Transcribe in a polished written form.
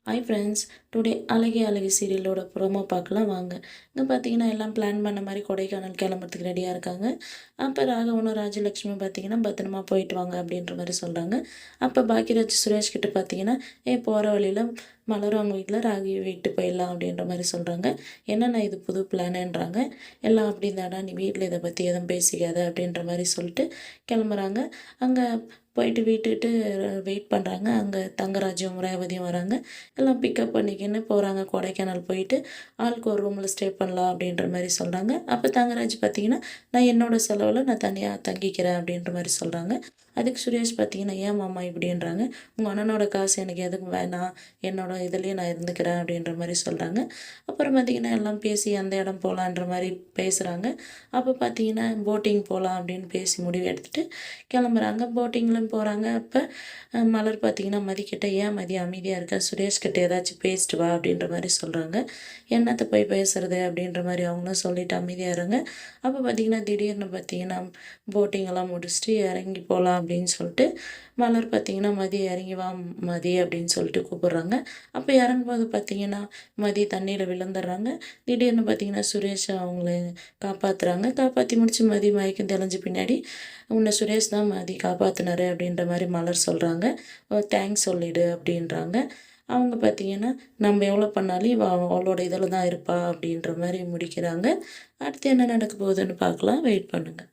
Hi friends, today அழகே அழகு சீரியலோட promo பார்க்கலாம் வாங்க. இங்கே பார்த்தீங்கன்னா எல்லாம் பிளான் பண்ண மாதிரி கொடைக்கானல் கிளம்புறதுக்கு ரெடியாக இருக்காங்க. அப்போ ராகவனும் ராஜலக்ஷ்மி பார்த்தீங்கன்னா பத்திரமா போயிட்டு வாங்க அப்படின்ற மாதிரி சொல்கிறாங்க. அப்போ பாக்கியராஜ் சுரேஷ் கிட்ட பார்த்தீங்கன்னா போகிற வழியில் மலரும் அவங்க வீட்டில் ராகி வீட்டு போயிடலாம் அப்படின்ற மாதிரி சொல்கிறாங்க. என்னென்ன இது புது பிளானுன்றாங்க. எல்லாம் அப்படி இருந்தாடா நீ வீட்டில் இதை பற்றி எதுவும் பேசிக்காத அப்படின்ற மாதிரி சொல்லிட்டு கிளம்புறாங்க. அங்கே போயிட்டு வீட்டுட்டு வெயிட் பண்ணுறாங்க. அங்கே தங்கராஜும் ரேவதியும் வராங்க. எல்லாம் பிக்கப் பண்ணிக்கின்னு போகிறாங்க. கொடைக்கானல் போயிட்டு ஆளுக்கு ஒரு ரூமில் ஸ்டே பண்ணலாம் அப்படின்ற மாதிரி சொல்கிறாங்க. அப்போ தங்கராஜ் பார்த்தீங்கன்னா நான் என்னோடய செலவில் நான் தனியாக தங்கிக்கிறேன் அப்படின்ற மாதிரி சொல்கிறாங்க. அதுக்கு சுரேஷ் பார்த்தீங்கன்னா ஏன் மாமா இப்படின்றாங்க. உங்கள் அண்ணனோட காசு எனக்கு எதுவும் வேணாம், என்னோட இதுலேயே நான் இருந்துக்கிறேன் அப்படின்ற மாதிரி சொல்கிறாங்க. அப்புறம் பார்த்தீங்கன்னா எல்லாம் பேசி அந்த இடம் போகலான்ற மாதிரி பேசுகிறாங்க. அப்போ பார்த்தீங்கன்னா போட்டிங் போகலாம் அப்படின்னு பேசி முடிவு எடுத்துகிட்டு கிளம்புறாங்க. போட்டிங்லாம் போகிறாங்க. அப்போ மலர் பார்த்தீங்கன்னா மதிக்கிட்ட ஏன் மதி அமைதியாக இருக்க, சுரேஷ் கிட்ட ஏதாச்சும் பேசிட்டு வா அப்படின்ற மாதிரி சொல்கிறாங்க. என்னத்தை போய் பேசுறது அப்படின்ற மாதிரி அவங்களும் சொல்லிட்டு அமைதியாக இருங்க. அப்போ பார்த்தீங்கன்னா திடீர்னு பார்த்தீங்கன்னா போட்டிங்கெல்லாம் முடிச்சுட்டு இறங்கி போகலாம் அப்படின்னு சொல்லிட்டு மலர் பார்த்தீங்கன்னா மதி இறங்கி வா மதி அப்படின்னு சொல்லிட்டு கூப்பிட்றாங்க. அப்போ இறங்கும்போது பார்த்தீங்கன்னா மதி தண்ணியில் விழுந்துடுறாங்க. திடீர்னு பார்த்தீங்கன்னா சுரேஷ் அவங்கள காப்பாற்றுறாங்க. காப்பாற்றி முடிச்சு மதி மயக்கம் தெளிஞ்ச பின்னாடி உன்னை சுரேஷ் தான் மதி காப்பாற்றினாரு அப்படின்ற மாதிரி மலர் சொல்கிறாங்க. தேங்க்ஸ் சொல்லிடு அப்படின்றாங்க. அவங்க பார்த்தீங்கன்னா நம்ம எவ்வளோ பண்ணாலும் இவ அவளோட இதில் தான் இருப்பா அப்படின்ற மாதிரி முடிக்கிறாங்க. அடுத்து என்ன நடக்க போகுதுன்னு பார்க்கலாம். வெயிட் பண்ணுங்கள்.